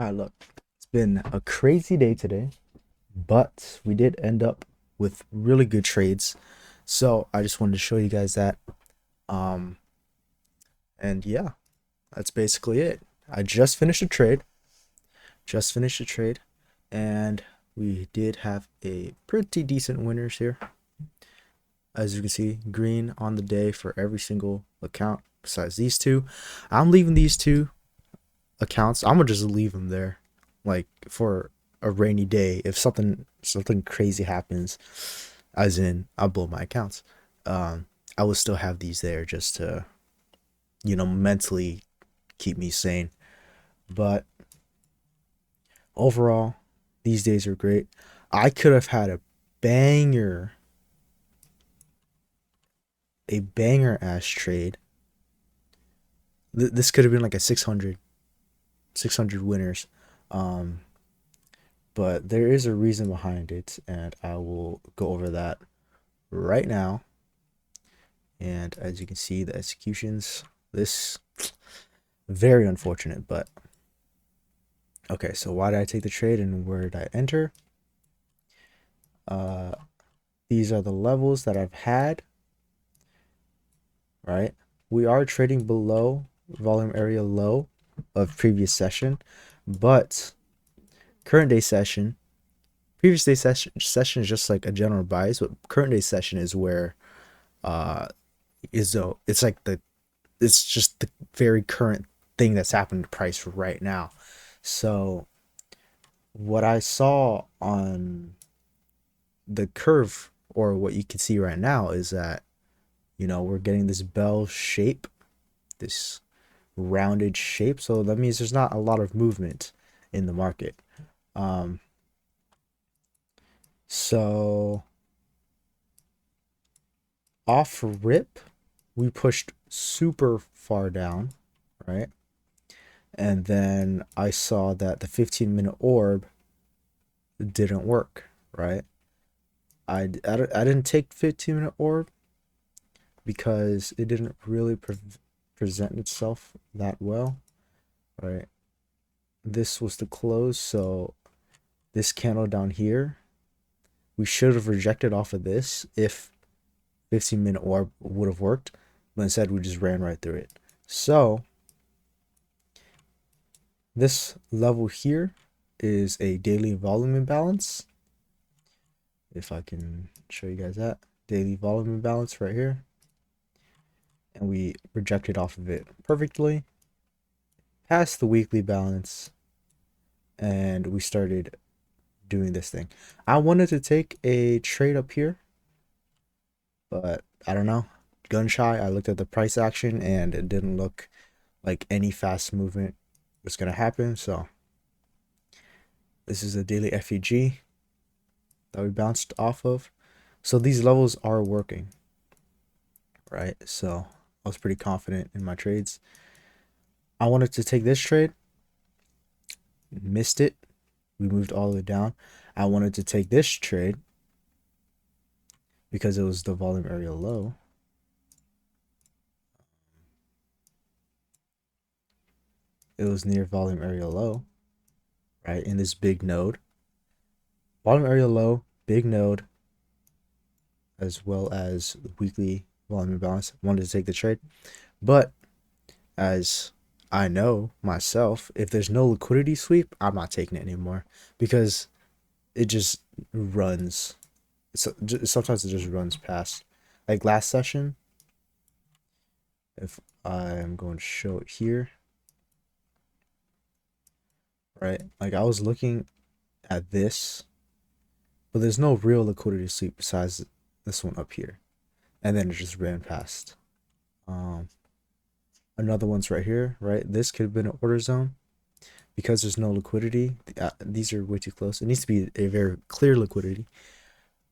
Look, it's been a crazy day today, but we did end up with really good trades. So I just wanted to show you guys that. Um, and yeah, that's basically it. I just finished a trade, and we did have a pretty decent winners here. As you can see, green on the day for every single account besides these two. I'm leaving these two accounts. I'm gonna just leave them there, like for a rainy day. If something crazy happens, as in I'll blow my accounts, I will still have these there just to mentally keep me sane. But overall, these days are great. I could have had banger, a banger ass trade. This could have been like a 600 winners. Um, but there is a reason behind it, and I will go over that right now. And as you can see, the executions, this very unfortunate, but okay. So why did I take the trade and where did I enter? Uh, these are the levels that I've had, right? We are trading below volume area low of previous session, but current day session, previous day session is just like a general bias, but current day session is where uh is though it's like it's just the very current thing that's happening to price right now. So what I saw on the curve, or what you can see right now, is that we're getting this bell shape, this rounded shape. So that means there's not a lot of movement in the market. Um, so off rip, we pushed super far down, right? And then I saw that the 15-minute orb didn't work, right? I didn't take 15-minute orb because it didn't really present itself that well, right? This was the close, so this candle down here, we should have rejected off of this if 15-minute orb would have worked, but instead we just ran right through it. So this level here is a daily volume imbalance. If I can show you guys that daily volume imbalance right here, and we rejected off of it perfectly past the weekly balance, and we started doing this thing. I wanted to take a trade up here, but I don't know. Gun shy. I looked at the price action and it didn't look like any fast movement was gonna happen. So this is a daily FEG that we bounced off of. So these levels are working, right? So I was pretty confident in my trades. I wanted to take this trade, missed it. We moved all the way down. I wanted to take this trade because it was the volume area low. It was near volume area low, right? In this big node. Volume area low, big node, as well as weekly volume imbalance. Wanted to take the trade. But as I know myself, if there's no liquidity sweep, I'm not taking it anymore because it just runs. Sometimes it just runs past. Like last session, if I'm going to show it here, right? Like I was looking at this, but there's no real liquidity sweep besides this one up here, and then it just ran past. Um, Another one's right here, right? This could have been an order zone because there's no liquidity. These are way too close. It needs to be a very clear liquidity.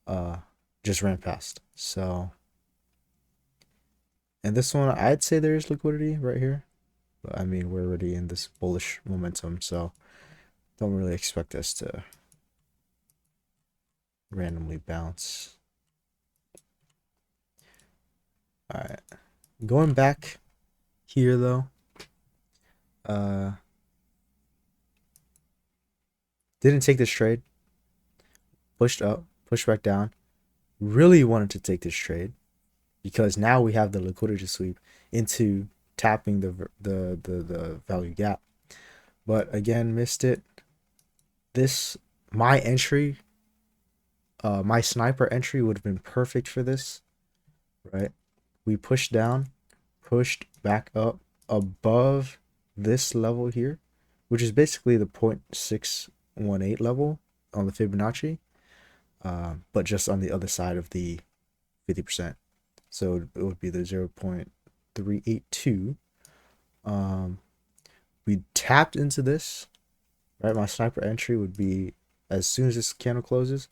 Uh, just ran past. So, and this one, I'd say there is liquidity right here, but I mean, we're already in this bullish momentum, so don't really expect us to randomly bounce. All right, going back here though. Uh, Didn't take this trade. Pushed up, pushed back down. Really wanted to take this trade because now we have the liquidity sweep into tapping the value gap. But again, missed it. This my entry, my sniper entry would have been perfect for this, right? We pushed down, pushed back up above this level here, which is basically the 0.618 level on the Fibonacci, but just on the other side of the 50%. So it would be the 0.382. We tapped into this, right? My sniper entry would be as soon as this candle closes,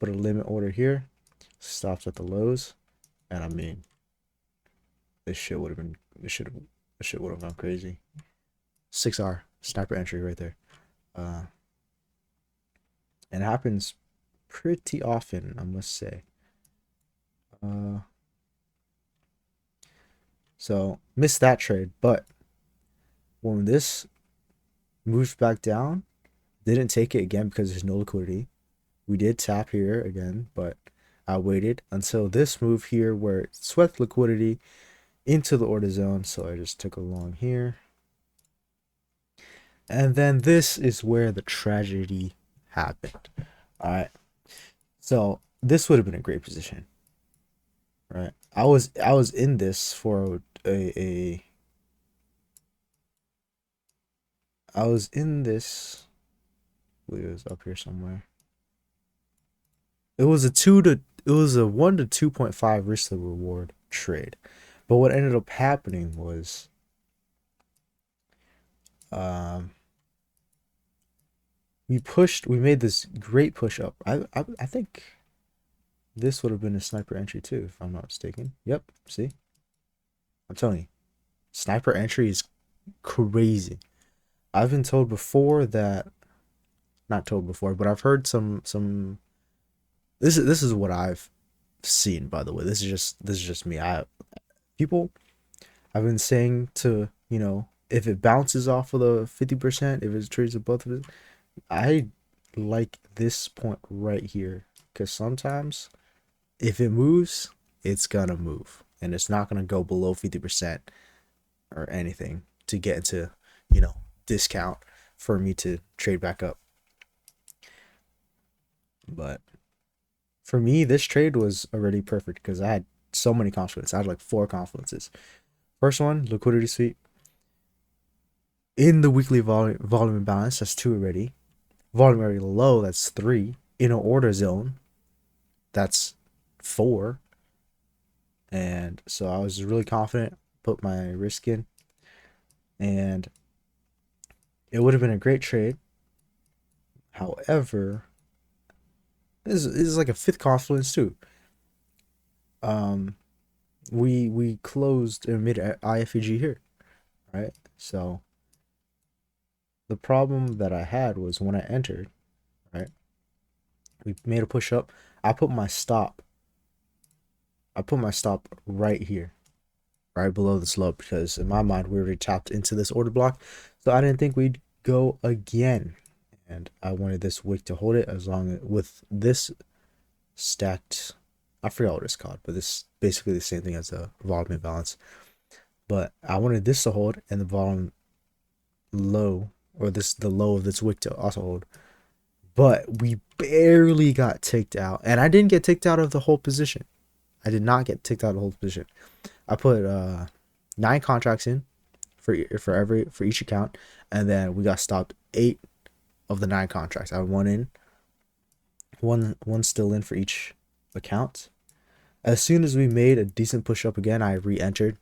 put a limit order here, stops at the lows, and I mean, this shit would have been, this shit would have gone crazy. 6R sniper entry right there. And it happens pretty often, I must say. So missed that trade, but when this moves back down, didn't take it again because there's no liquidity. We did tap here again, but I waited until this move here where it swept liquidity into the order zone. So I just took a long here. And then this is where the tragedy happened. All right. So this would have been a great position. Right. I was in this for a I was in this, I believe it was up here somewhere. It was a 1 to 2.5 risk to reward trade. But what ended up happening was we made this great push up. I think this would have been a sniper entry too, if I'm not mistaken. Yep, see? I'm telling you. Sniper entry is crazy. I've been told before that, not told before, but I've heard some this is what I've seen, by the way. This is just me. People I've been saying to, if it bounces off of the 50%, if it trades above it, I like this point right here, because sometimes if it moves, it's gonna move, and it's not gonna go below 50% or anything to get into, discount for me to trade back up. But for me, this trade was already perfect because I had so many confidence. I had like 4 confidences. First one, liquidity sweep. In the weekly volume imbalance, that's 2 already. Volume area low, that's 3. In an order zone, that's 4. And so I was really confident, put my risk in, and it would have been a great trade. However, this is like a 5th confluence too. We closed in mid IFEG here, right? So the problem that I had was when I entered, right? We made a push up. I put my stop right here, right below the slope, because in my mind we already tapped into this order block, so I didn't think we'd go again, and I wanted this wick to hold it as long as with this stacked. I forgot what it's called, but this is basically the same thing as a volume imbalance. But I wanted this to hold and the volume low, or the low of this wick to also hold. But we barely got ticked out, and I didn't get ticked out of the whole position. I did not get ticked out of the whole position. I put 9 contracts in for each account, and then we got stopped 8 of the 9 contracts. I had 1 in, one still in for each account. As soon as we made a decent push up again, I re-entered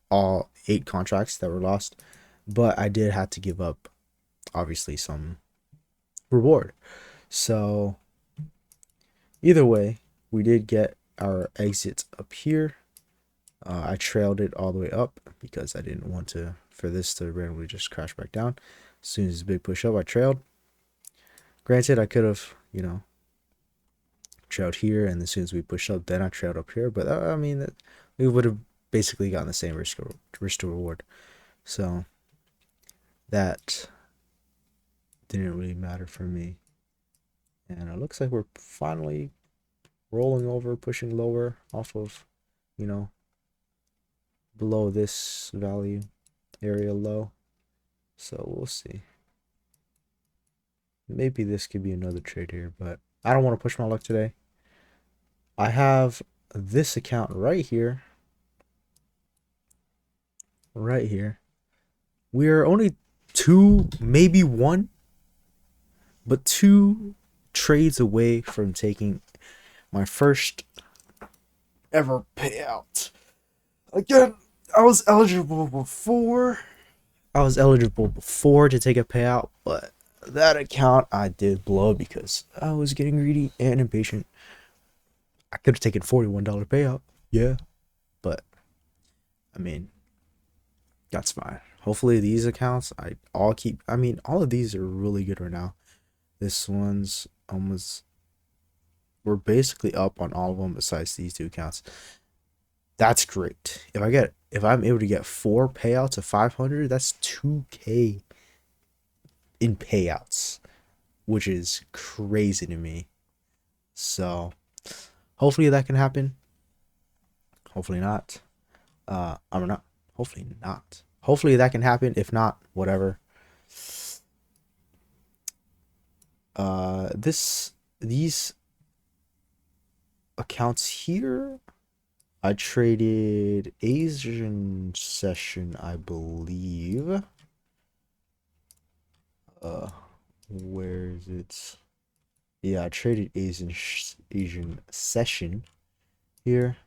all 8 contracts that were lost, but I did have to give up, obviously, some reward. So either way, we did get our exit up here. I trailed it all the way up because I didn't want for this to randomly just crash back down. As soon as the big push up, I trailed. Granted, I could have, trailed here, and as soon as we push up, then I trailed up here. But I mean, we would have basically gotten the same risk to reward. So that didn't really matter for me. And it looks like we're finally rolling over, pushing lower off of, you know, below this value area low. So we'll see. Maybe this could be another trade here, but I don't want to push my luck today. I have this account right here. Right here. We are only two, maybe one, but two trades away from taking my first ever payout. Again, I was eligible before. To take a payout, but that account I did blow because I was getting greedy and impatient. I could have taken $41 payout. Yeah. But I mean, that's fine. Hopefully these accounts all of these are really good right now. This one's almost, we're basically up on all of them besides these two accounts. That's great. If I'm able to get 4 payouts of 500, that's 2K in payouts, which is crazy to me. So hopefully that can happen. Hopefully not. I'm not. Hopefully not. Hopefully that can happen. If not, whatever. These accounts here, I traded Asian session, I believe. Where is it? Yeah, I traded Asian session here.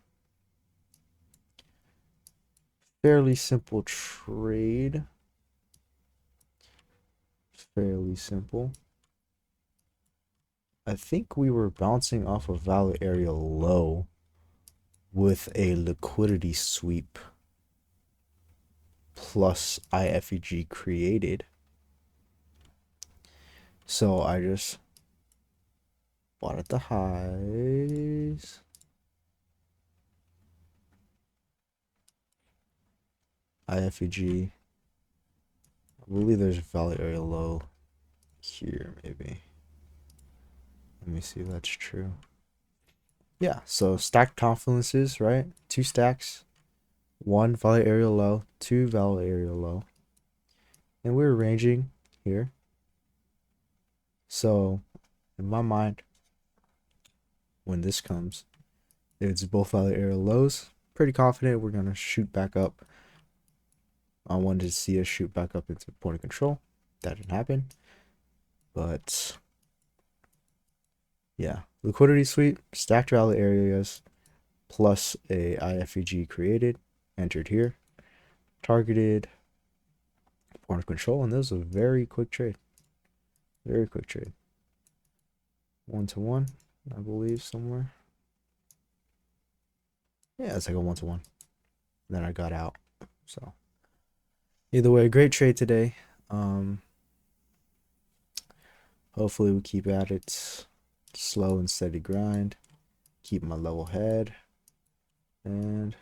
Fairly simple trade. Fairly simple. I think we were bouncing off a value area low with a liquidity sweep plus IFEG created. So I just bought at the highs. IFEG. I believe there's a value area low here, maybe. Let me see if that's true. Yeah, so stacked confidences, right? 2 stacks. 1 value area low, 2 value area low. And we're ranging here. So, in my mind, when this comes, it's both value area lows. Pretty confident we're going to shoot back up. I wanted to see us shoot back up into point of control. That didn't happen. But, yeah. Liquidity sweep, stacked value areas, plus a IFEG created, entered here. Targeted, point of control, and this was a very quick trade. Very quick trade. 1-to-1, I believe, somewhere. Yeah, it's like a 1-to-1. Then I got out. So either way, great trade today. Hopefully we keep at it. Slow and steady grind. Keep my level head. And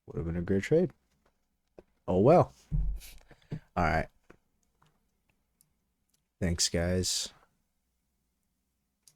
would have been a great trade. Oh well. All right. Thanks, guys.